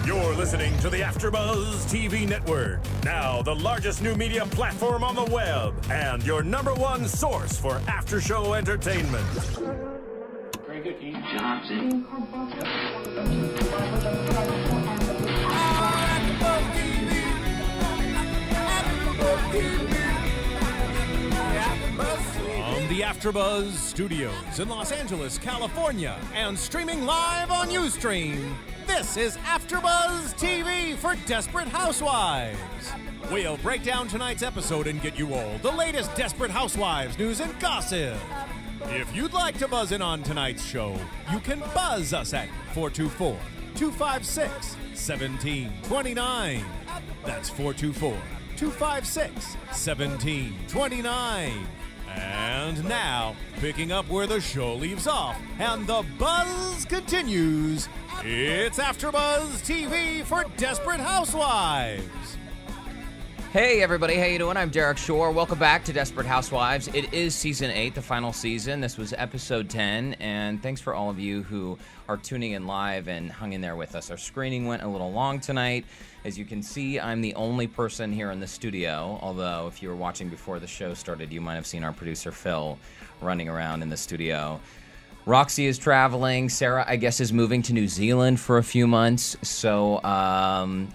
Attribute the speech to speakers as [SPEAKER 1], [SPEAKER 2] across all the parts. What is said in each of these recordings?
[SPEAKER 1] You're listening to the AFTERBUZZ TV Network, now the largest new media platform on the web, and your number one source for after-show entertainment.
[SPEAKER 2] Very good, Keith. Johnson.
[SPEAKER 1] From the AFTERBUZZ Studios in Los Angeles, California, and streaming live on Ustream, this is AFTERBUZZ TV for Desperate Housewives. We'll break down tonight's episode and get you all the latest Desperate Housewives news and gossip. If you'd like to buzz in on tonight's show, you can buzz us at 424-256-1729. That's 424-256-1729. And now, picking up where the show leaves off and the buzz continues, it's AFTERBUZZ TV for Desperate Housewives.
[SPEAKER 3] Hey everybody, how you doing? I'm Derrick Shore. Welcome back to Desperate Housewives. It is season 8, the final season. This was episode 10, and thanks for all of you who are tuning in live and hung in there with us. Our screening went a little long tonight. As you can see, I'm the only person here in the studio, although if you were watching before the show started, you might have seen our producer Phil running around in the studio. Roxy is traveling. Sarah, I guess, is moving to New Zealand for a few months. So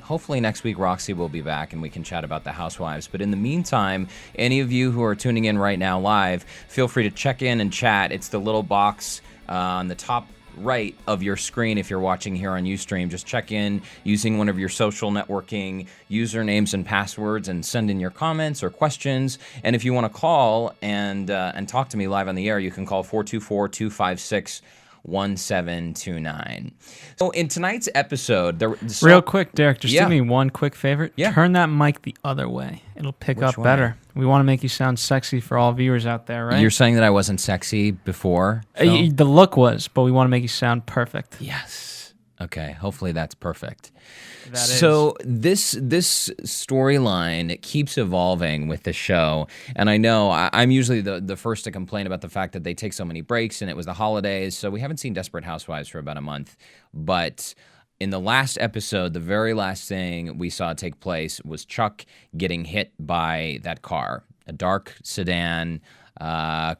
[SPEAKER 3] hopefully next week Roxy will be back and we can chat about the Housewives. But in the meantime, any of you who are tuning in right now live, feel free to check in and chat. It's the little box on the top right of your screen if you're watching here on Ustream. Just check in using one of your social networking usernames and passwords and send in your comments or questions. And if you want to call and talk to me live on the air, you can call 424-256-1729. So in tonight's episode,
[SPEAKER 4] real quick, Derrick, just
[SPEAKER 3] Yeah.
[SPEAKER 4] do me one quick favor.
[SPEAKER 3] Yeah.
[SPEAKER 4] Turn that mic the other way. It'll pick
[SPEAKER 3] Which
[SPEAKER 4] up
[SPEAKER 3] way?
[SPEAKER 4] better. We want to make you sound sexy for all viewers out there, right?
[SPEAKER 3] You're saying that I wasn't sexy before, Phil?
[SPEAKER 4] The look was, but we want to make you sound perfect.
[SPEAKER 3] Yes. Okay, hopefully that's perfect.
[SPEAKER 4] That
[SPEAKER 3] So this storyline keeps evolving with the show, and I know I'm usually the first to complain about the fact that they take so many breaks, and it was the holidays, so we haven't seen Desperate Housewives for about a month. But in the last episode, the very last thing we saw take place was Chuck getting hit by that car, a dark sedan,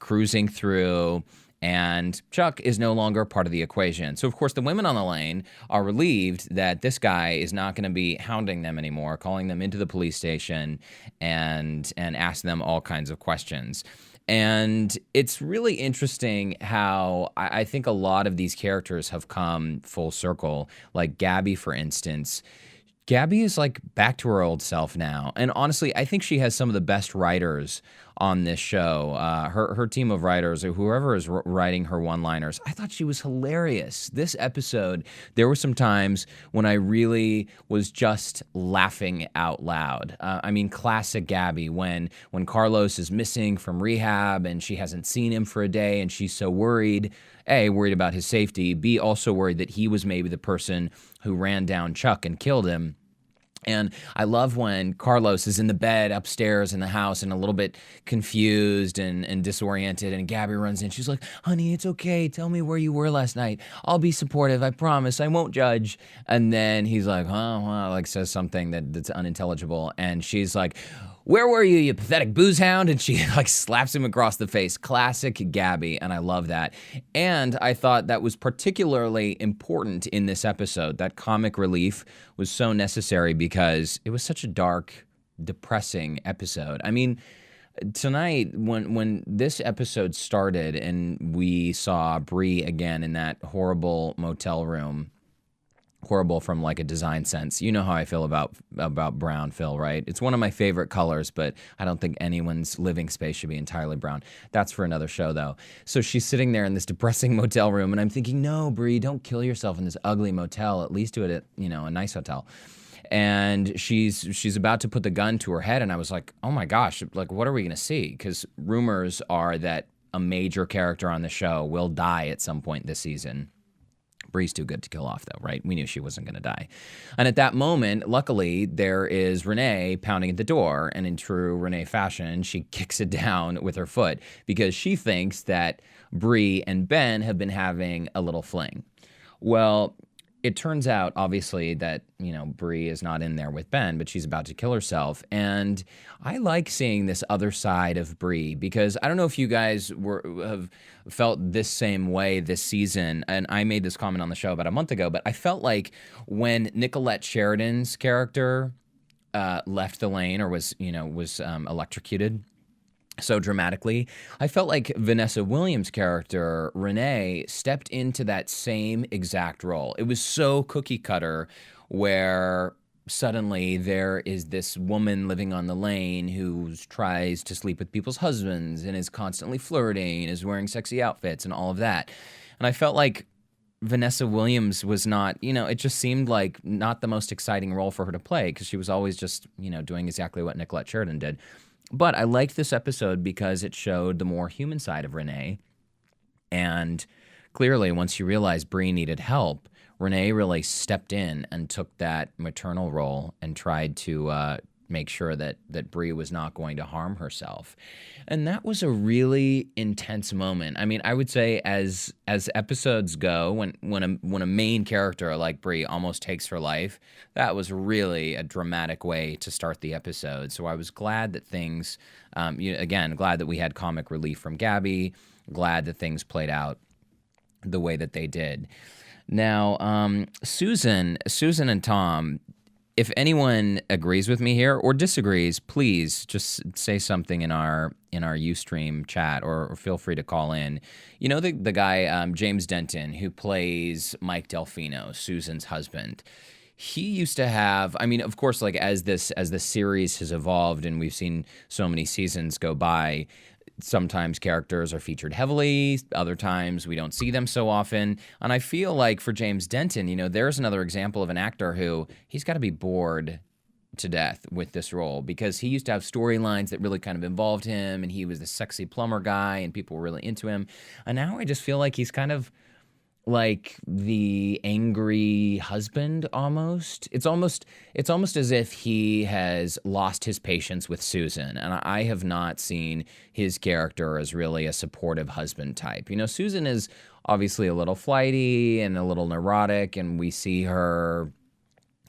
[SPEAKER 3] cruising through. And Chuck is no longer part of the equation. So, of course, the women on the lane are relieved that this guy is not going to be hounding them anymore, calling them into the police station and asking them all kinds of questions. And it's really interesting how I think a lot of these characters have come full circle. Like Gaby, for instance. Gaby is like back to her old self now. And honestly, I think she has some of the best writers on this show. Her team of writers, or whoever is writing her one-liners, I thought she was hilarious. This episode, there were some times when I really was just laughing out loud. I mean, classic Gaby, when Carlos is missing from rehab and she hasn't seen him for a day and she's so worried. A, worried about his safety. B, also worried that he was maybe the person who ran down Chuck and killed him. And I love when Carlos is in the bed upstairs in the house and a little bit confused and disoriented, and Gaby runs in. She's like, honey, it's okay. Tell me where you were last night. I'll be supportive. I promise. I won't judge. And then he's like, like says something that's unintelligible. And she's like, where were you, you pathetic booze hound? And she like slaps him across the face. Classic Gaby, and I love that. And I thought that was particularly important in this episode. That comic relief was so necessary because it was such a dark, depressing episode. I mean, tonight, when this episode started and we saw Bree again in that horrible motel room, horrible from like a design sense. You know how I feel about brown, Phil, right? It's one of my favorite colors, but I don't think anyone's living space should be entirely brown. That's for another show, though. So she's sitting there in this depressing motel room, and I'm thinking, no, Bree, don't kill yourself in this ugly motel. At least do it at, a nice hotel. And she's about to put the gun to her head, and I was like, oh my gosh, like, what are we going to see? Because rumors are that a major character on the show will die at some point this season. Bree's too good to kill off, though, right? We knew she wasn't going to die. And at that moment, luckily, there is Renee pounding at the door. And in true Renee fashion, she kicks it down with her foot because she thinks that Bree and Ben have been having a little fling. Well, it turns out, obviously, that, Bree is not in there with Ben, but she's about to kill herself. And I like seeing this other side of Bree because I don't know if you guys have felt this same way this season. And I made this comment on the show about a month ago, but I felt like when Nicolette Sheridan's character left the lane or was electrocuted so dramatically, I felt like Vanessa Williams' character, Renee, stepped into that same exact role. It was so cookie cutter where suddenly there is this woman living on the lane who tries to sleep with people's husbands and is constantly flirting, is wearing sexy outfits and all of that. And I felt like Vanessa Williams was not, it just seemed like not the most exciting role for her to play because she was always just, doing exactly what Nicolette Sheridan did. But I liked this episode because it showed the more human side of Renee. And clearly, once you realized Bree needed help, Renee really stepped in and took that maternal role and tried to make sure that Bree was not going to harm herself. And that was a really intense moment. I mean, I would say as episodes go, when a main character like Bree almost takes her life, that was really a dramatic way to start the episode. So I was glad that things, glad that we had comic relief from Gaby, glad that things played out the way that they did. Now, Susan and Tom, if anyone agrees with me here or disagrees, please just say something in our Ustream chat or feel free to call in. You know the guy, James Denton, who plays Mike Delfino, Susan's husband. He used to have, I mean, of course, like as the series has evolved and we've seen so many seasons go by, sometimes characters are featured heavily, other times we don't see them so often. And I feel like for James Denton, there's another example of an actor who he's got to be bored to death with this role because he used to have storylines that really kind of involved him and he was the sexy plumber guy and people were really into him. And now I just feel like he's kind of like the angry husband almost. It's almost as if he has lost his patience with Susan. And I have not seen his character as really a supportive husband type. Susan is obviously a little flighty and a little neurotic, and we see her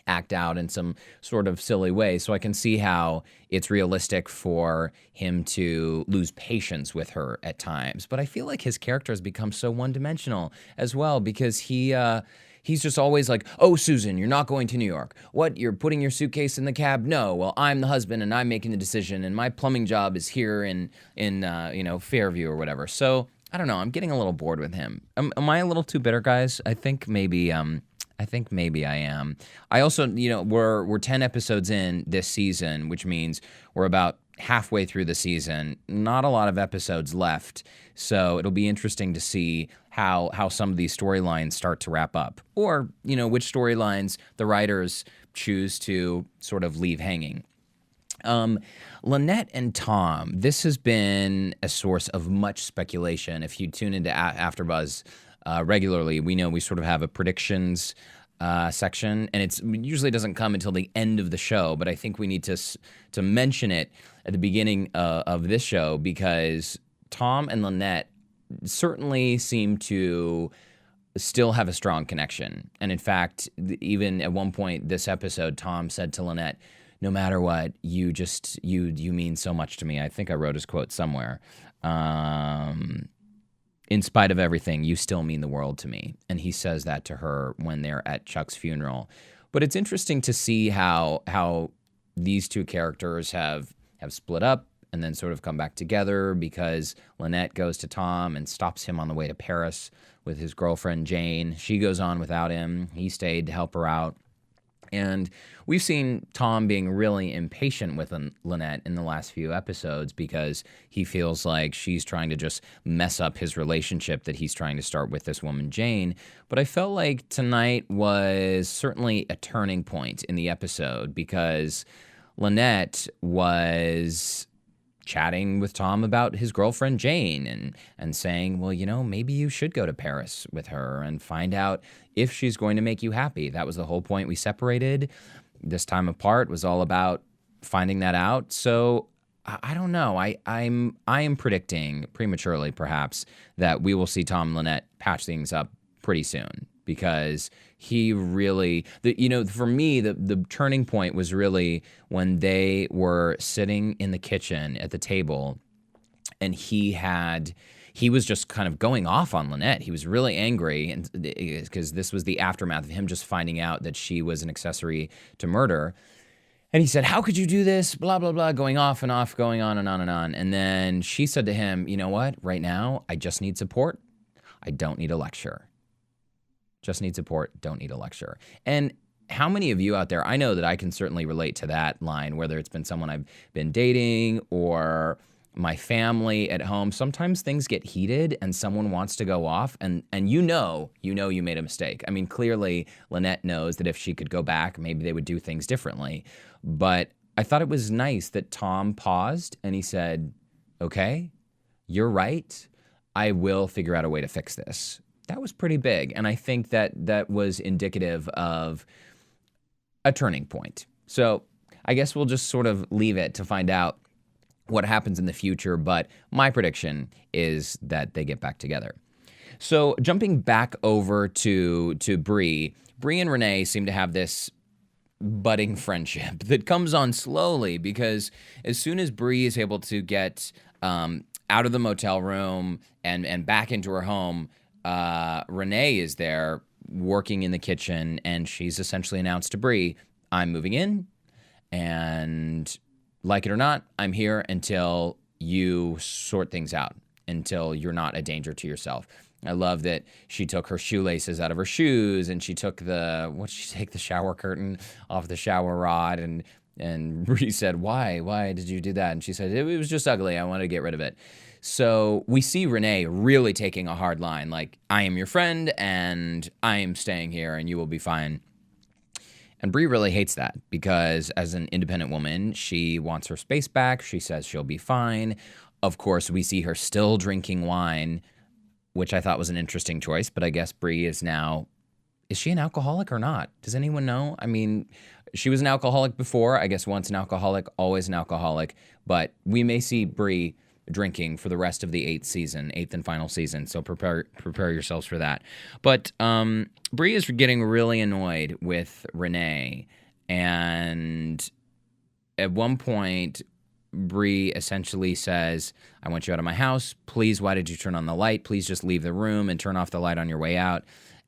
[SPEAKER 3] act out in some sort of silly way. So I can see how it's realistic for him to lose patience with her at times. But I feel like his character has become so one-dimensional as well because he's just always like, oh, Susan, you're not going to New York. What, you're putting your suitcase in the cab? No, well, I'm the husband and I'm making the decision and my plumbing job is here in Fairview or whatever. So I don't know. I'm getting a little bored with him. Am I a little too bitter, guys? I think maybe I am. I also, we're 10 episodes in this season, which means we're about halfway through the season. Not a lot of episodes left, so it'll be interesting to see how some of these storylines start to wrap up, or which storylines the writers choose to sort of leave hanging. Lynette and Tom, this has been a source of much speculation. If you tune into AfterBuzz regularly, we know we sort of have a predictions section, and it usually doesn't come until the end of the show, but I think we need to mention it at the beginning of this show because Tom and Lynette certainly seem to still have a strong connection. And in fact, even at one point this episode, Tom said to Lynette, no matter what, you mean so much to me. I think I wrote his quote somewhere. In spite of everything, you still mean the world to me. And he says that to her when they're at Chuck's funeral. But it's interesting to see how these two characters have split up and then sort of come back together because Lynette goes to Tom and stops him on the way to Paris with his girlfriend Jane. She goes on without him. He stayed to help her out. And we've seen Tom being really impatient with Lynette in the last few episodes because he feels like she's trying to just mess up his relationship that he's trying to start with this woman, Jane. But I felt like tonight was certainly a turning point in the episode because Lynette was chatting with Tom about his girlfriend Jane and saying, well, maybe you should go to Paris with her and find out if she's going to make you happy. That was the whole point we separated. This time apart was all about finding that out. So I don't know. I am predicting prematurely perhaps that we will see Tom and Lynette patch things up pretty soon. because he really, for me, the turning point was really when they were sitting in the kitchen at the table, and he was just kind of going off on Lynette. He was really angry, and because this was the aftermath of him just finding out that she was an accessory to murder. And he said, "How could you do this?" Blah, blah, blah, going off and off, going on and on and on. And then she said to him, "You know what? Right now, I just need support. I don't need a lecture. Just need support, don't need a lecture." And how many of you out there, I know that I can certainly relate to that line, whether it's been someone I've been dating or my family at home. Sometimes things get heated and someone wants to go off, and you made a mistake. I mean, clearly Lynette knows that if she could go back, maybe they would do things differently. But I thought it was nice that Tom paused and he said, "Okay, you're right. I will figure out a way to fix this." That was pretty big, and I think that was indicative of a turning point. So I guess we'll just sort of leave it to find out what happens in the future, but my prediction is that they get back together. So jumping back over to Bree and Renee seem to have this budding friendship that comes on slowly, because as soon as Bree is able to get out of the motel room and back into her home, Renee is there working in the kitchen, and she's essentially announced to Bree, "I'm moving in, and like it or not, I'm here until you sort things out, until you're not a danger to yourself." I love that she took her shoelaces out of her shoes, and she took the shower curtain off the shower rod, and Bree said, Why did you do that? And she said, it was just ugly. I wanted to get rid of it. So we see Renee really taking a hard line, like, "I am your friend, and I am staying here, and you will be fine." And Bree really hates that, because as an independent woman, she wants her space back. She says she'll be fine. Of course, we see her still drinking wine, which I thought was an interesting choice, but I guess Bree is she an alcoholic or not? Does anyone know? I mean, she was an alcoholic before. I guess once an alcoholic, always an alcoholic. But we may see Bree drinking for the rest of the eighth and final season, so prepare yourselves for that. But Bree is getting really annoyed with Renee, and at one point, Bree essentially says, "I want you out of my house. Please, why did you turn on the light? Please just leave the room and turn off the light on your way out."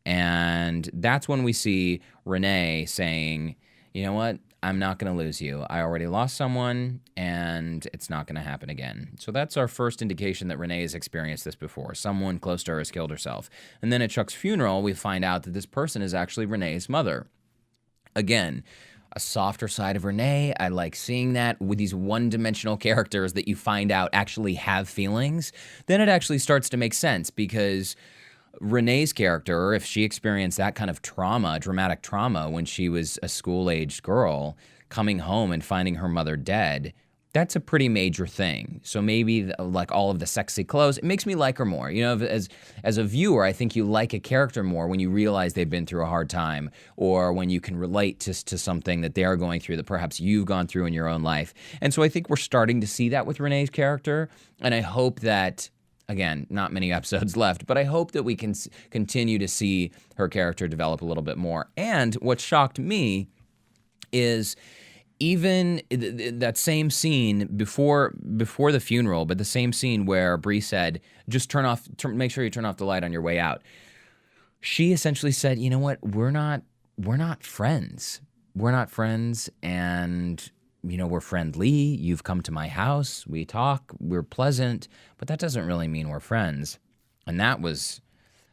[SPEAKER 3] And that's when we see Renee saying, "You know what? I'm not going to lose you. I already lost someone, and it's not going to happen again." So that's our first indication that Renee has experienced this before. Someone close to her has killed herself. And then at Chuck's funeral, we find out that this person is actually Renee's mother. Again, a softer side of Renee. I like seeing that with these one-dimensional characters that you find out actually have feelings. Then it actually starts to make sense, because Renee's character, if she experienced that kind of trauma, dramatic trauma, when she was a school-aged girl, coming home and finding her mother dead, that's a pretty major thing. So maybe like all of the sexy clothes, it makes me like her more. You know, as a viewer, I think you like a character more when you realize they've been through a hard time, or when you can relate to something that they are going through that perhaps you've gone through in your own life. And so I think we're starting to see that with Renee's character, and I hope that, again, not many episodes left, but I hope that we can continue to see her character develop a little bit more. And what shocked me is even that same scene before the funeral, but the same scene where Bree said, "Just make sure you turn off the light on your way out." She essentially said, "You know what? We're not friends. We're not friends, and we're friendly. You've come to my house. We talk. We're pleasant, but that doesn't really mean we're friends." And that was,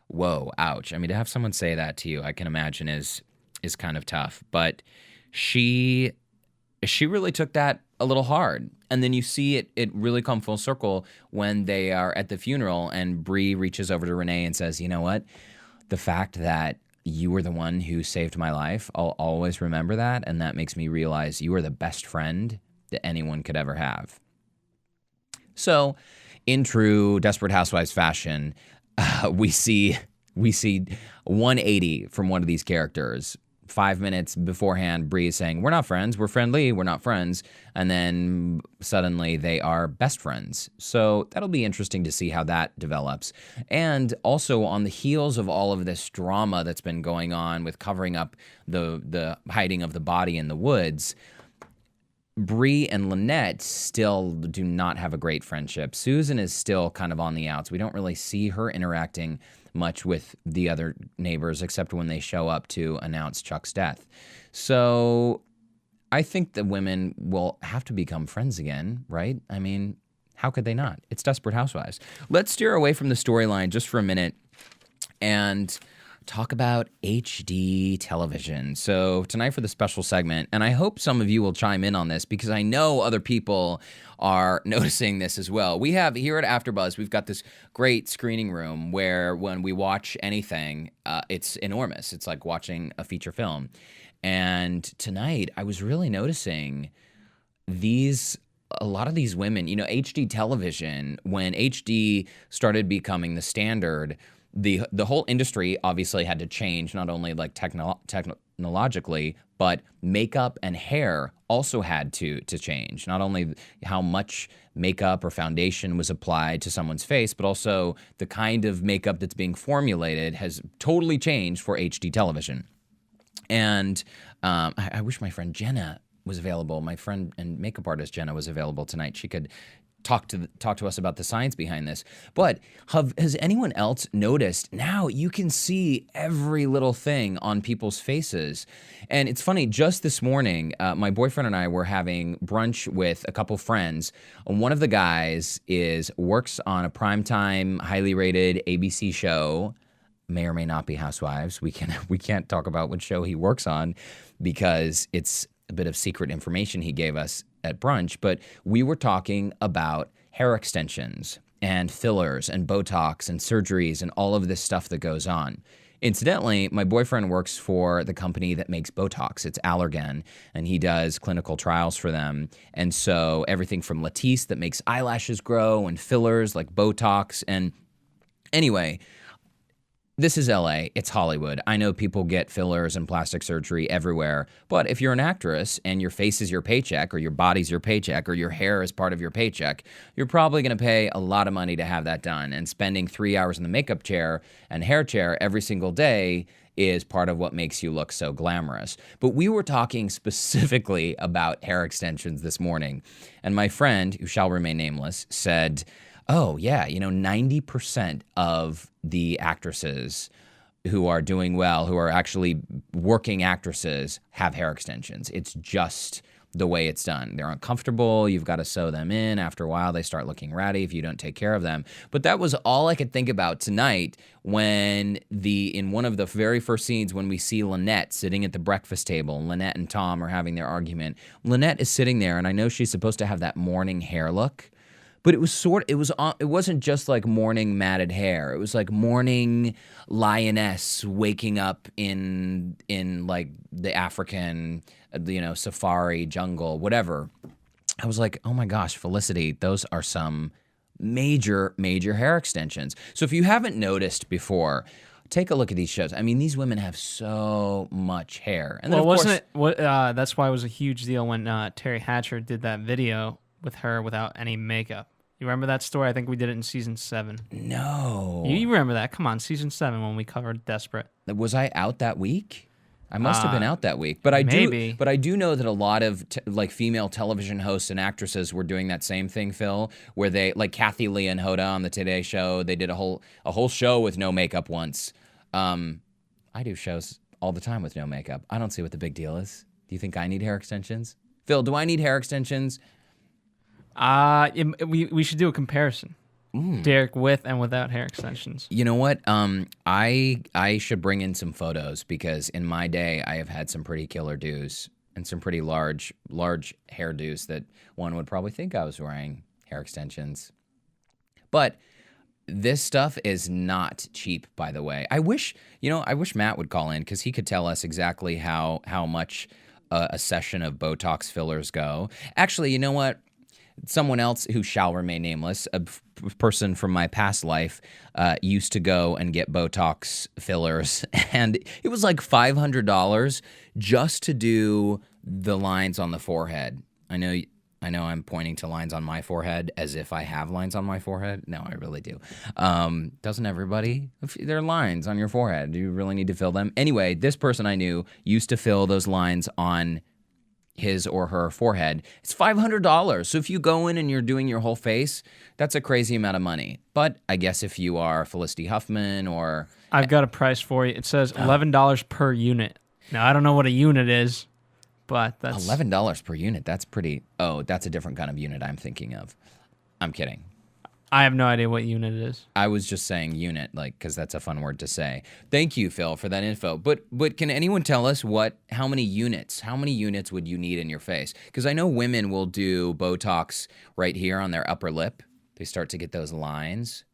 [SPEAKER 3] whoa, ouch. I mean, to have someone say that to you, I can imagine is kind of tough. But she really took that a little hard. And then you see it really come full circle when they are at the funeral, and Bree reaches over to Renee and says, "You know what? The fact that you were the one who saved my life, I'll always remember that, and that makes me realize you are the best friend that anyone could ever have." So, in true Desperate Housewives fashion, we see 180 from one of these characters. 5 minutes beforehand, Bree is saying, we're not friends, we're friendly, we're not friends. And then suddenly they are best friends. So that'll be interesting to see how that develops. And also on the heels of all of this drama that's been going on with covering up the hiding of the body in the woods, Bree and Lynette still do not have a great friendship. Susan is still kind of on the outs. We don't really see her interacting much with the other neighbors except when they show up to announce Chuck's death. So I think the women will have to become friends again, right? I mean, how could they not? It's Desperate Housewives. Let's steer away from the storyline just for a minute and talk about HD television. So tonight for the special segment, and I hope some of you will chime in on this because I know other people are noticing this as well. We have here at AfterBuzz, we've got this great screening room where when we watch anything, it's enormous. It's like watching a feature film. And tonight I was really noticing a lot of these women, HD television, when HD started becoming the standard, the whole industry obviously had to change, not only like technologically, but makeup and hair also had to change. Not only how much makeup or foundation was applied to someone's face, but also the kind of makeup that's being formulated has totally changed for HD television. And I wish my friend Jenna was available. My friend and makeup artist Jenna was available tonight. She could talk to us about the science behind this. But has anyone else noticed now you can see every little thing on people's faces? And it's funny, just this morning, my boyfriend and I were having brunch with a couple friends. One of the guys works on a primetime, highly rated ABC show, may or may not be Housewives. We can't talk about what show he works on because it's a bit of secret information he gave us at brunch, but we were talking about hair extensions and fillers and Botox and surgeries and all of this stuff that goes on. Incidentally, my boyfriend works for the company that makes Botox. It's Allergan, and he does clinical trials for them. And so everything from Latisse that makes eyelashes grow and fillers like Botox. And anyway, this is LA, it's Hollywood. I know people get fillers and plastic surgery everywhere, but if you're an actress and your face is your paycheck or your body's your paycheck or your hair is part of your paycheck, you're probably gonna pay a lot of money to have that done. And spending 3 hours in the makeup chair and hair chair every single day is part of what makes you look so glamorous. But we were talking specifically about hair extensions this morning, and my friend, who shall remain nameless, said, oh, yeah, 90% of the actresses who are doing well, who are actually working actresses, have hair extensions. It's just the way it's done. They're uncomfortable. You've got to sew them in. After a while, they start looking ratty if you don't take care of them. But that was all I could think about tonight when in one of the very first scenes when we see Lynette sitting at the breakfast table. Lynette and Tom are having their argument. Lynette is sitting there, and I know she's supposed to have that morning hair look. But it wasn't just like morning matted hair. It was like morning lioness waking up in like the African, safari jungle, whatever. I was like, oh my gosh, Felicity, those are some major, major hair extensions. So if you haven't noticed before, take a look at these shows. I mean, these women have so much hair. And then,
[SPEAKER 4] that's why it was a huge deal when Terry Hatcher did that video with her without any makeup. You remember that story? I think we did it in season 7.
[SPEAKER 3] No.
[SPEAKER 4] You remember that? Come on, season 7 when we covered Desperate.
[SPEAKER 3] Was I out that week? I must have been out that week. But I do know that a lot of female television hosts and actresses were doing that same thing, Phil, where they, like Kathy Lee and Hoda on the Today Show, they did a whole show with no makeup once. I do shows all the time with no makeup. I don't see what the big deal is. Do you think I need hair extensions? Phil, do I need hair extensions?
[SPEAKER 4] We should do a comparison. Derrick with and without hair extensions.
[SPEAKER 3] You know what? I should bring in some photos because in my day I have had some pretty killer do's and some pretty large hairdos that one would probably think I was wearing hair extensions. But this stuff is not cheap, by the way. I wish Matt would call in because he could tell us exactly how much a session of Botox fillers go. Actually, you know what? someone else who shall remain nameless, a person from my past life, used to go and get Botox fillers, and it was like $500 just to do the lines on the forehead. I know I'm pointing to lines on my forehead as if I have lines on my forehead. No, I really do. Doesn't everybody? There are lines on your forehead. Do you really need to fill them? Anyway, this person I knew used to fill those lines on his or her forehead. It's $500. So if you go in and you're doing your whole face, that's a crazy amount of money. But I guess if you are Felicity Huffman or...
[SPEAKER 4] I've got a price for you. It says $11 per unit. Now, I don't know what a unit is, but that's...
[SPEAKER 3] $11 per unit. That's pretty... Oh, that's a different kind of unit I'm thinking of. I'm kidding.
[SPEAKER 4] I have no idea what unit it is.
[SPEAKER 3] I was just saying unit, like, because that's a fun word to say. Thank you, Phil, for that info. But can anyone tell us how many units would you need in your face? Because I know women will do Botox right here on their upper lip. They start to get those lines.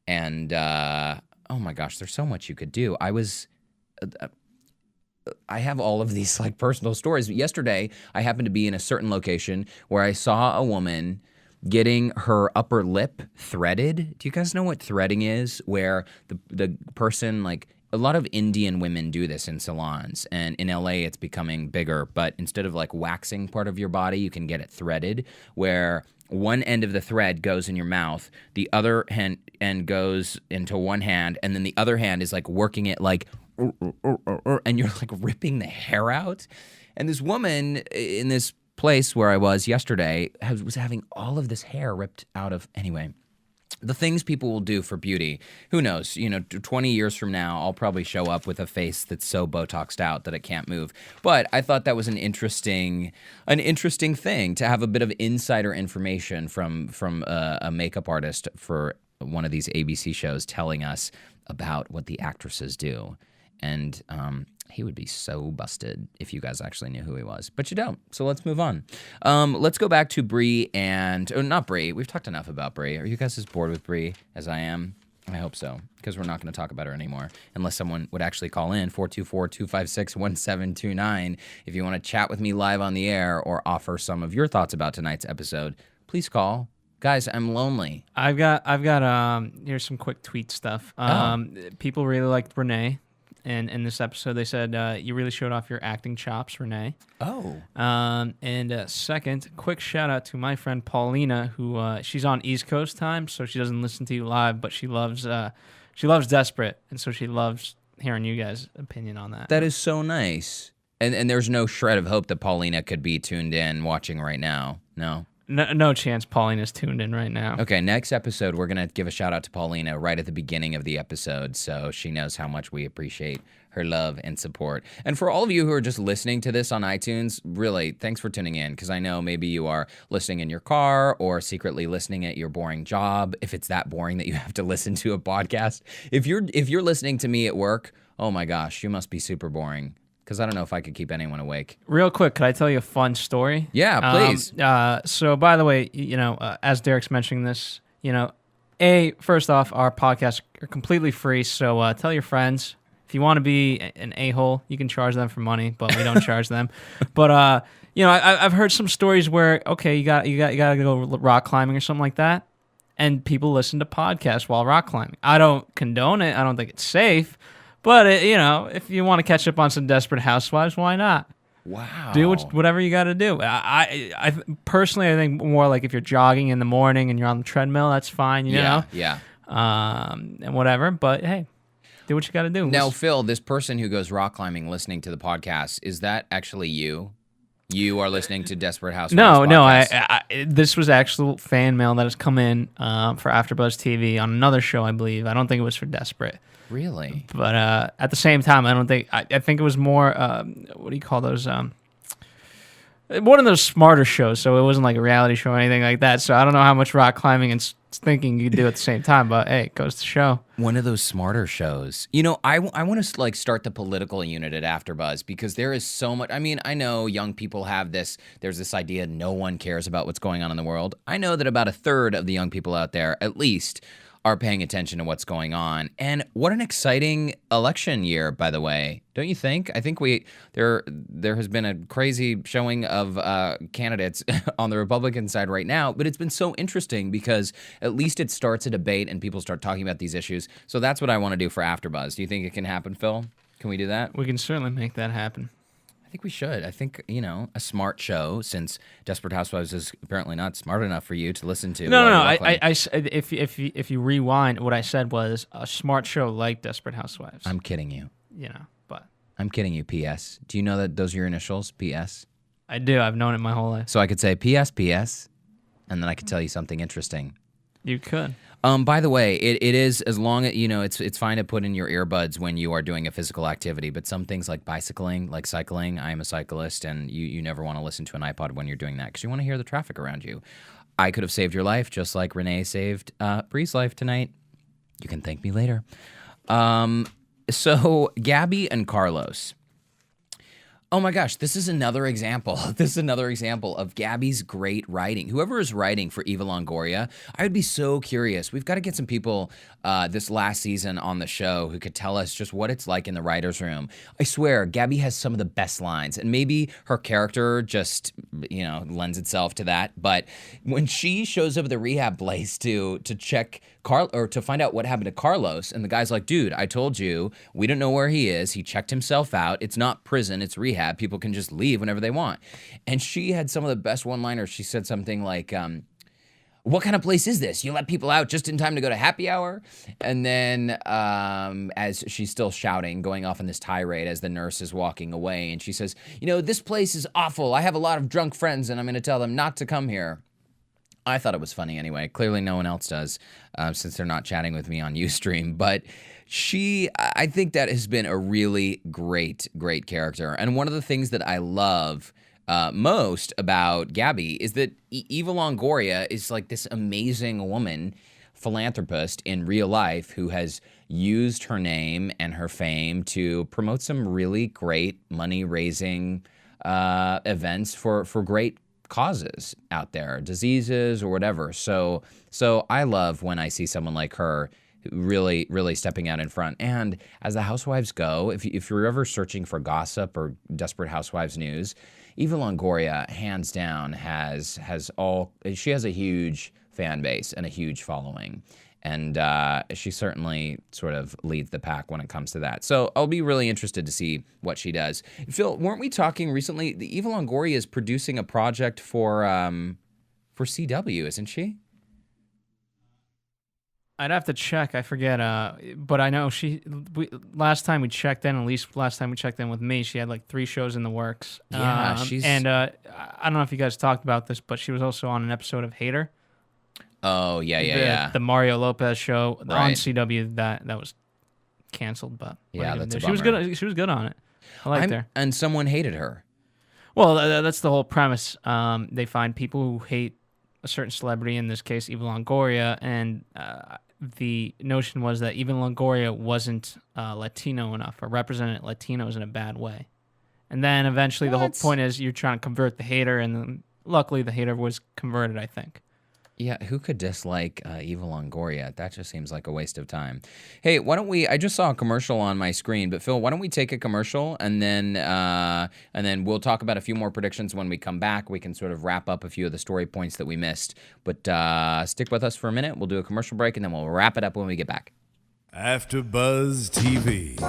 [SPEAKER 3] And, oh my gosh, there's so much you could do. I have all of these, like, personal stories. Yesterday, I happened to be in a certain location where I saw a woman getting her upper lip threaded. Do you guys know what threading is? Where the person, like, a lot of Indian women do this in salons, and in LA it's becoming bigger, but instead of like waxing part of your body, you can get it threaded, where one end of the thread goes in your mouth, the other end goes into one hand, and then the other hand is like working it like, and you're like ripping the hair out. And this woman in this place where I was yesterday was having all of this hair ripped out of. Anyway, the things people will do for beauty, who knows? 20 years from now, I'll probably show up with a face that's so Botoxed out that it can't move. But I thought that was an interesting thing to have a bit of insider information from a makeup artist for one of these ABC shows telling us about what the actresses do. And he would be so busted if you guys actually knew who he was. But you don't, so let's move on. Let's go back to Bree and... Oh, not Bree. We've talked enough about Bree. Are you guys as bored with Bree as I am? I hope so, because we're not going to talk about her anymore, unless someone would actually call in, 424-256-1729. If you want to chat with me live on the air or offer some of your thoughts about tonight's episode, please call. Guys, I'm lonely.
[SPEAKER 4] I've got here's some quick tweet stuff. People really liked Renee. And in this episode, they said, you really showed off your acting chops, Renee.
[SPEAKER 3] Oh.
[SPEAKER 4] And second, quick shout out to my friend Paulina, who she's on East Coast time, so she doesn't listen to you live, but she loves Desperate, and so she loves hearing you guys' opinion on that.
[SPEAKER 3] That is so nice. And there's no shred of hope that Paulina could be tuned in watching right now. No?
[SPEAKER 4] No chance Paulina's tuned in right now.
[SPEAKER 3] Okay, next episode, we're going to give a shout out to Paulina right at the beginning of the episode, so she knows how much we appreciate her love and support. And for all of you who are just listening to this on iTunes, really, thanks for tuning in, because I know maybe you are listening in your car or secretly listening at your boring job, if it's that boring that you have to listen to a podcast. If you're listening to me at work, oh my gosh, you must be super boring. Because I don't know if I could keep anyone awake.
[SPEAKER 4] Real quick, could I tell you a fun story?
[SPEAKER 3] Yeah, please.
[SPEAKER 4] So, by the way, as Derrick's mentioning this, first off, our podcasts are completely free. So tell your friends. If you want to be an a-hole, you can charge them for money, but we don't charge them. But I've heard some stories where you got to go rock climbing or something like that, and people listen to podcasts while rock climbing. I don't condone it. I don't think it's safe. But, if you want to catch up on some Desperate Housewives, why not?
[SPEAKER 3] Wow.
[SPEAKER 4] Do whatever you got to do. I personally, I think more like if you're jogging in the morning and you're on the treadmill, that's fine, you know?
[SPEAKER 3] Yeah.
[SPEAKER 4] And whatever. But, hey, do what you got to do.
[SPEAKER 3] Now, Phil, this person who goes rock climbing listening to the podcast, is that actually you? You are listening to Desperate Housewives podcast?
[SPEAKER 4] No. This was actual fan mail that has come in for AfterBuzz TV on another show, I believe. I don't think it was for Desperate.
[SPEAKER 3] Really?
[SPEAKER 4] But at the same time, I don't think... I think it was more... what do you call those? One of those smarter shows, so it wasn't like a reality show or anything like that. So I don't know how much rock climbing and thinking you could do at the same time, but hey, it goes to show.
[SPEAKER 3] One of those smarter shows. I want to start the political unit at AfterBuzz, because there is so much... I mean, I know young people have this... There's this idea no one cares about what's going on in the world. I know that about a third of the young people out there, at least... are paying attention to what's going on. And what an exciting election year, by the way. Don't you think? I think there has been a crazy showing of candidates on the Republican side right now, but it's been so interesting because at least it starts a debate and people start talking about these issues. So that's what I want to do for AfterBuzz. Do you think it can happen, Phil? Can we do that?
[SPEAKER 4] We can certainly make that happen.
[SPEAKER 3] I think we should. I think, a smart show, since Desperate Housewives is apparently not smart enough for you to listen to.
[SPEAKER 4] No. If you rewind, what I said was a smart show like Desperate Housewives.
[SPEAKER 3] I'm kidding you.
[SPEAKER 4] But
[SPEAKER 3] I'm kidding you, P.S. Do you know that those are your initials, P.S.?
[SPEAKER 4] I do. I've known it my whole life.
[SPEAKER 3] So I could say P.S., P.S., and then I could tell you something interesting.
[SPEAKER 4] You could.
[SPEAKER 3] By the way, it is, as long as, it's fine to put in your earbuds when you are doing a physical activity, but some things like bicycling, like cycling, I am a cyclist, and you never want to listen to an iPod when you're doing that because you want to hear the traffic around you. I could have saved your life just like Renee saved Bree's life tonight. You can thank me later. So Gaby and Carlos. Oh my gosh, this is another example. This is another example of Gaby's great writing. Whoever is writing for Eva Longoria, I would be so curious. We've got to get some people this last season on the show who could tell us just what it's like in the writer's room. I swear, Gaby has some of the best lines, and maybe her character just, lends itself to that. But when she shows up at the rehab place to check or to find out what happened to Carlos, and the guy's like, dude, I told you, we don't know where he is. He checked himself out. It's not prison, it's rehab. People can just leave whenever they want. And she had some of the best one-liners. She said something like, what kind of place is this? You let people out just in time to go to happy hour? And then as she's still shouting, going off on this tirade as the nurse is walking away, and she says, this place is awful. I have a lot of drunk friends, and I'm going to tell them not to come here. I thought it was funny anyway. Clearly no one else does, since they're not chatting with me on Ustream. But I think that has been a really great, great character. And one of the things that I love most about Gaby is that Eva Longoria is like this amazing woman, philanthropist in real life, who has used her name and her fame to promote some really great money-raising events for great causes out there, diseases or whatever. So I love when I see someone like her really, really stepping out in front. And as the Housewives go, if you're ever searching for gossip or Desperate Housewives news, Eva Longoria, hands down, she has a huge fan base and a huge following. And she certainly sort of leads the pack when it comes to that. So I'll be really interested to see what she does. Phil, weren't we talking recently? The Eva Longoria is producing a project for CW, isn't she?
[SPEAKER 4] I'd have to check. I forget. But I know last time we checked in with me, she had like 3 shows in the works.
[SPEAKER 3] Yeah, she's...
[SPEAKER 4] And I don't know if you guys talked about this, but she was also on an episode of Hater.
[SPEAKER 3] Oh, yeah.
[SPEAKER 4] The Mario Lopez show on
[SPEAKER 3] Right.
[SPEAKER 4] CW that was canceled, but
[SPEAKER 3] yeah, that's a
[SPEAKER 4] she was
[SPEAKER 3] bummer.
[SPEAKER 4] good. She was good on it. I liked her.
[SPEAKER 3] And someone hated her.
[SPEAKER 4] Well, that's the whole premise. They find people who hate a certain celebrity, in this case Eva Longoria, and the notion was that Eva Longoria wasn't Latino enough or represented Latinos in a bad way. And then eventually the whole point is you're trying to convert the hater, and then luckily the hater was converted, I think.
[SPEAKER 3] Yeah, who could dislike Eva Longoria? That just seems like a waste of time. Hey, why don't we? I just saw a commercial on my screen, but Phil, why don't we take a commercial and then we'll talk about a few more predictions when we come back. We can sort of wrap up a few of the story points that we missed. But stick with us for a minute. We'll do a commercial break and then we'll wrap it up when we get back.
[SPEAKER 1] AfterBuzz TV.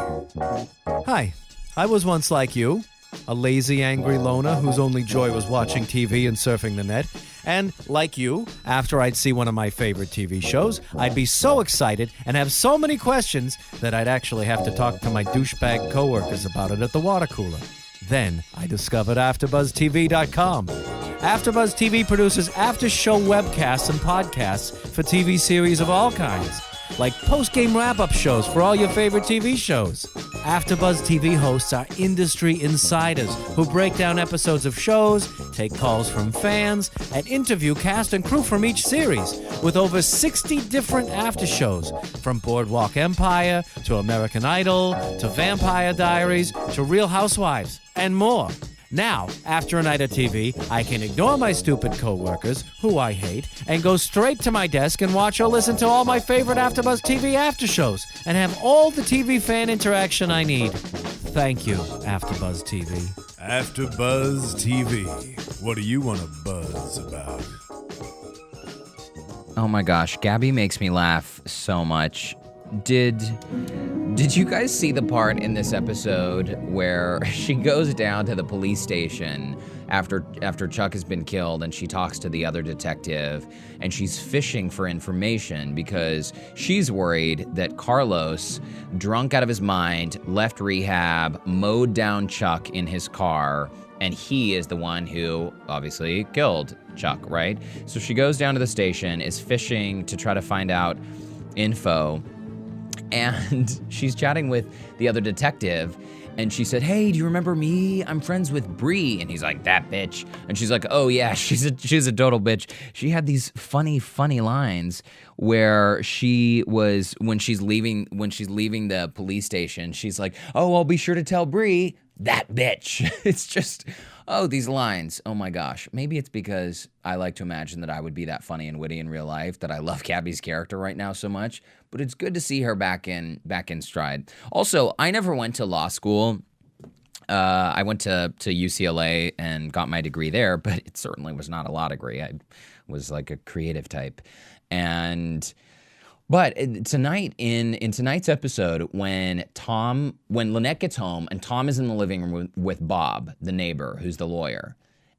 [SPEAKER 5] Hi, I was once like you, a lazy, angry loner whose only joy was watching TV and surfing the net. And, like you, after I'd see one of my favorite TV shows, I'd be so excited and have so many questions that I'd actually have to talk to my douchebag coworkers about it at the water cooler. Then I discovered AfterBuzzTV.com. AfterBuzz TV produces after-show webcasts and podcasts for TV series of all kinds, like post-game wrap-up shows for all your favorite TV shows. AfterBuzz TV hosts are industry insiders who break down episodes of shows, take calls from fans, and interview cast and crew from each series, with over 60 different after shows, from Boardwalk Empire to American Idol to Vampire Diaries to Real Housewives and more. Now, after a night of TV, I can ignore my stupid coworkers, who I hate, and go straight to my desk and watch or listen to all my favorite AfterBuzz TV after shows, and have all the TV fan interaction I need. Thank you, AfterBuzz TV.
[SPEAKER 6] AfterBuzz TV. What do you want to buzz about?
[SPEAKER 3] Oh my gosh, Gaby makes me laugh so much. Did you guys see the part in this episode where she goes down to the police station after Chuck has been killed, and she talks to the other detective, and she's fishing for information because she's worried that Carlos, drunk out of his mind, left rehab, mowed down Chuck in his car, and he is the one who obviously killed Chuck, right? So she goes down to the station, is fishing to try to find out info, and she's chatting with the other detective, and she said, "Hey, do you remember me? I'm friends with Bree." And he's like, "That bitch." And she's like, "Oh yeah, she's a total bitch." She had these funny lines where she was, when she's leaving the police station, she's like, "Oh, I'll be sure to tell Bree, that bitch." It's just, oh, these lines. Oh my gosh. Maybe it's because I like to imagine that I would be that funny and witty in real life that I love Gaby's character right now so much. But it's good to see her back in stride. Also, I never went to law school. I went to UCLA and got my degree there, but it certainly was not a law degree. I was like a creative type. But tonight, in tonight's episode, when Lynette gets home and Tom is in the living room with Bob, the neighbor, who's the lawyer,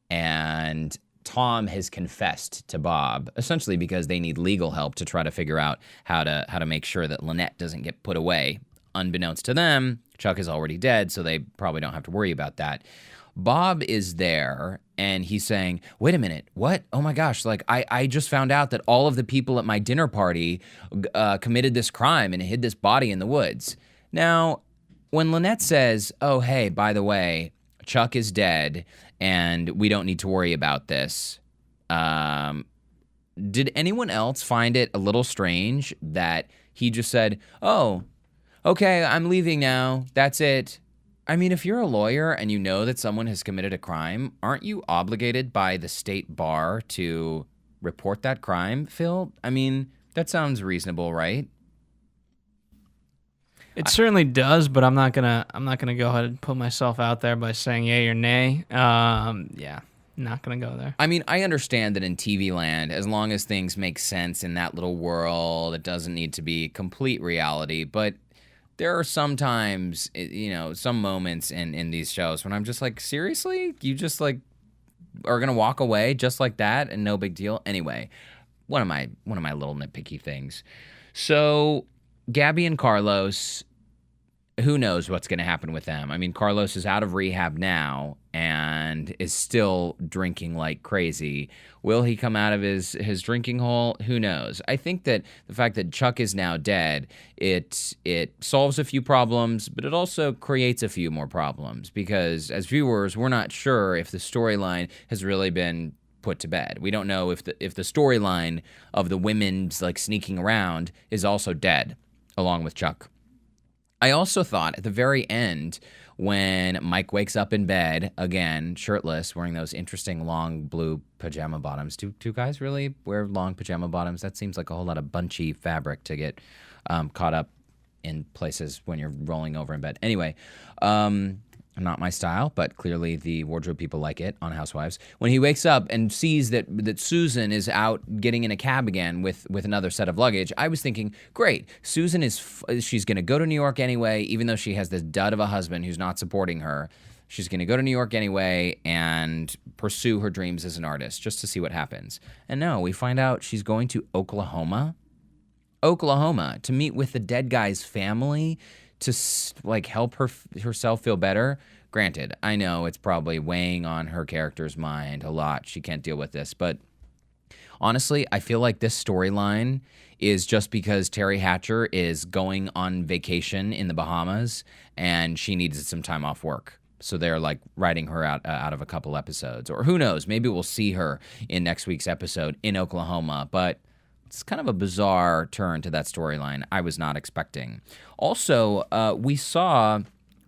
[SPEAKER 3] and Tom has confessed to Bob, essentially because they need legal help to try to figure out how to make sure that Lynette doesn't get put away. Unbeknownst to them, Chuck is already dead, so they probably don't have to worry about that. Bob is there, and he's saying, "Wait a minute, what? Oh my gosh, like I just found out that all of the people at my dinner party committed this crime and hid this body in the woods." Now, when Lynette says, "Oh, hey, by the way, Chuck is dead, and we don't need to worry about this," did anyone else find it a little strange that he just said, "Oh, okay, I'm leaving now, that's it"? I mean, if you're a lawyer and you know that someone has committed a crime, aren't you obligated by the state bar to report that crime, Phil? I mean, that sounds reasonable, right?
[SPEAKER 4] It certainly does, but I'm not gonna go ahead and put myself out there by saying yay or nay. Yeah, not gonna go there.
[SPEAKER 3] I mean, I understand that in TV land, as long as things make sense in that little world, it doesn't need to be complete reality, but there are sometimes, some moments in these shows when I'm just like, seriously? You just like are gonna walk away just like that and no big deal? Anyway, one of my little nitpicky things. So Gaby and Carlos, who knows what's going to happen with them? I mean, Carlos is out of rehab now and is still drinking like crazy. Will he come out of his drinking hole? Who knows? I think that the fact that Chuck is now dead, it solves a few problems, but it also creates a few more problems because as viewers, we're not sure if the storyline has really been put to bed. We don't know if the storyline of the women's like sneaking around is also dead along with Chuck. I also thought at the very end when Mike wakes up in bed, again, shirtless, wearing those interesting long blue pajama bottoms. Do guys really wear long pajama bottoms? That seems like a whole lot of bunchy fabric to get caught up in places when you're rolling over in bed. Anyway, not my style, but clearly the wardrobe people like it on Housewives. When he wakes up and sees that Susan is out getting in a cab again with another set of luggage, I was thinking, great, Susan she's going to go to New York anyway, even though she has this dud of a husband who's not supporting her. She's going to go to New York anyway and pursue her dreams as an artist just to see what happens. And no, we find out she's going to Oklahoma to meet with the dead guy's family to like help herself feel better. Granted, I know it's probably weighing on her character's mind a lot. She can't deal with this, but honestly, I feel like this storyline is just because Terry Hatcher is going on vacation in the Bahamas and she needed some time off work. So they're like writing her out of a couple episodes, or who knows, maybe we'll see her in next week's episode in Oklahoma, but it's kind of a bizarre turn to that storyline I was not expecting. Also, we saw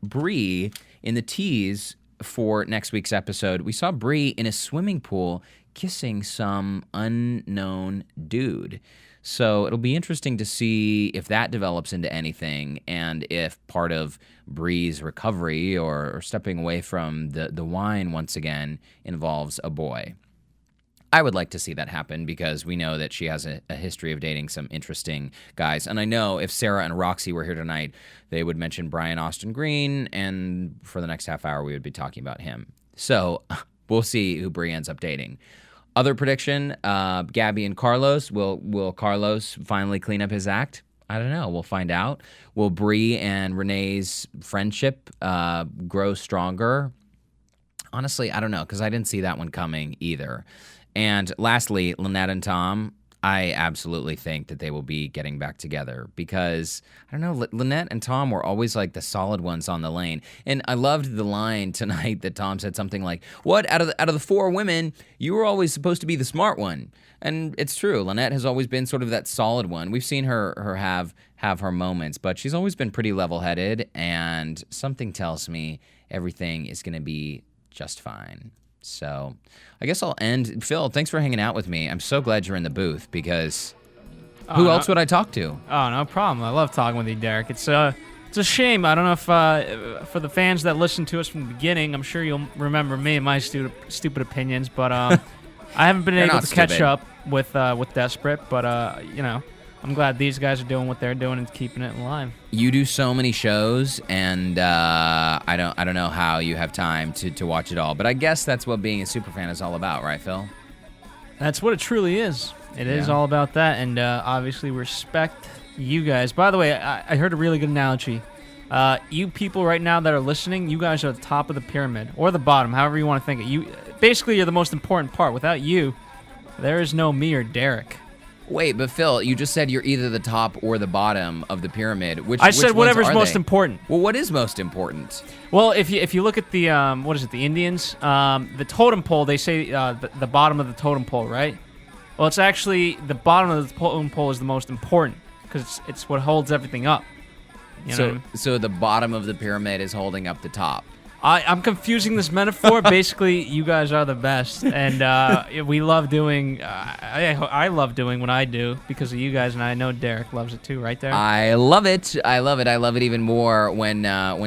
[SPEAKER 3] Bree in the tease for next week's episode, we saw Bree in a swimming pool kissing some unknown dude. So it'll be interesting to see if that develops into anything, and if part of Bree's recovery or stepping away from the wine once again involves a boy. I would like to see that happen because we know that she has a history of dating some interesting guys. And I know if Sarah and Roxy were here tonight, they would mention Brian Austin Green, and for the next half hour, we would be talking about him. So we'll see who Bree ends up dating. Other prediction, Gaby and Carlos. Will Carlos finally clean up his act? I don't know. We'll find out. Will Bree and Renee's friendship grow stronger? Honestly, I don't know, because I didn't see that one coming either. And lastly, Lynette and Tom, I absolutely think that they will be getting back together because, I don't know, Lynette and Tom were always like the solid ones on the lane. And I loved the line tonight that Tom said something like, what, out of the four women, you were always supposed to be the smart one. And it's true. Lynette has always been sort of that solid one. We've seen her have her moments, but she's always been pretty level-headed, and something tells me everything is going to be just fine. So I guess I'll end. Phil, thanks for hanging out with me. I'm so glad you're in the booth because who else would I talk to?
[SPEAKER 4] Oh, no problem. I love talking with you, Derrick. It's a shame. I don't know if for the fans that listened to us from the beginning, I'm sure you'll remember me and my stupid opinions, but I haven't been able to catch up with Desperate, but you know, I'm glad these guys are doing what they're doing and keeping it alive.
[SPEAKER 3] You do so many shows, and I don't know how you have time to watch it all. But I guess that's what being a superfan is all about, right, Phil?
[SPEAKER 4] That's what it truly is. It is all about that, and obviously respect you guys. By the way, I heard a really good analogy. You people right now that are listening, you guys are the top of the pyramid, or the bottom, however you want to think it. Basically, you're the most important part. Without you, there is no me or Derrick.
[SPEAKER 3] Wait, but Phil, you just said you're either the top or the bottom of the pyramid.
[SPEAKER 4] I said whatever's most important.
[SPEAKER 3] Well, what is most important?
[SPEAKER 4] Well, if you look at the the Indians, the totem pole, they say the bottom of the totem pole, right? Well, it's actually the bottom of the totem pole is the most important because it's what holds everything up. You know what I mean?
[SPEAKER 3] So the bottom of the pyramid is holding up the top.
[SPEAKER 4] I'm confusing this metaphor. Basically, you guys are the best, and we love doing. I love doing what I do because of you guys, and I know Derrick loves it too, right there.
[SPEAKER 3] I love it. I love it. I love it even more when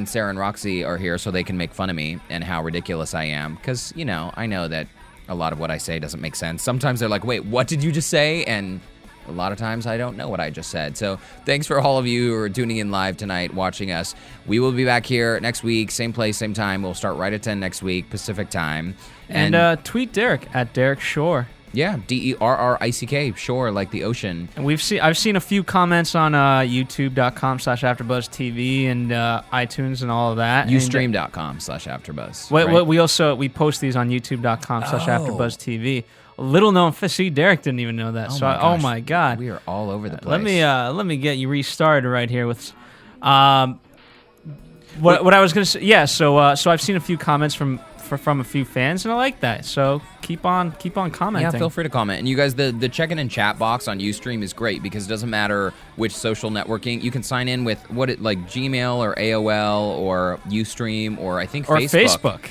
[SPEAKER 3] Sarah and Roxy are here, so they can make fun of me and how ridiculous I am. Because I know that a lot of what I say doesn't make sense. Sometimes they're like, "Wait, what did you just say?" And a lot of times I don't know what I just said. So thanks for all of you who are tuning in live tonight, watching us. We will be back here next week, same place, same time. We'll start right at 10 next week, Pacific time.
[SPEAKER 4] And tweet Derrick at Derrick Shore.
[SPEAKER 3] Yeah, DERRICK, Shore, like the ocean.
[SPEAKER 4] And I've seen a few comments on YouTube.com/AfterBuzzTV and iTunes and all of that.
[SPEAKER 3] Ustream.com/AfterBuzz.
[SPEAKER 4] We post these on YouTube.com/AfterBuzzTV. Little known. See, Derrick didn't even know that. Oh my God,
[SPEAKER 3] we are all over the place.
[SPEAKER 4] Let me get you restarted right here with, what I was gonna say. Yeah. So I've seen a few comments from a few fans, and I like that. So keep on commenting.
[SPEAKER 3] Yeah, feel free to comment. And you guys, the check-in and chat box on Ustream is great because it doesn't matter which social networking. You can sign in with Gmail or AOL or Ustream or I think
[SPEAKER 4] Facebook.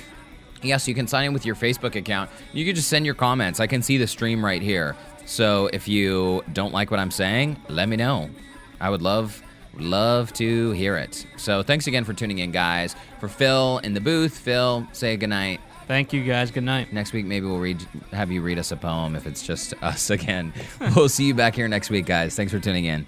[SPEAKER 3] Yes, you can sign in with your Facebook account. You can just send your comments. I can see the stream right here. So if you don't like what I'm saying, let me know. I would love to hear it. So thanks again for tuning in, guys. For Phil in the booth, Phil, say goodnight.
[SPEAKER 4] Thank you, guys. Good night.
[SPEAKER 3] Next week, maybe we'll have you read us a poem if it's just us again. We'll see you back here next week, guys. Thanks for tuning in.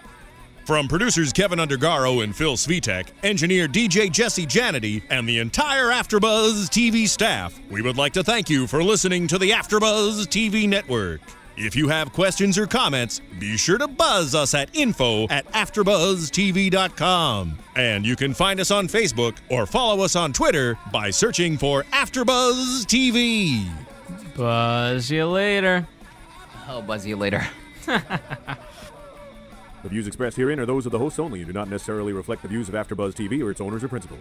[SPEAKER 6] From producers Kevin Undergaro and Phil Svitek, engineer DJ Jesse Janity, and the entire AfterBuzz TV staff, we would like to thank you for listening to the AfterBuzz TV network. If you have questions or comments, be sure to buzz us at info@AfterBuzzTV.com. And you can find us on Facebook or follow us on Twitter by searching for AfterBuzz TV.
[SPEAKER 4] Buzz you later.
[SPEAKER 3] I'll buzz you later.
[SPEAKER 7] The views expressed herein are those of the hosts only and do not necessarily reflect the views of AfterBuzz TV or its owners or principals.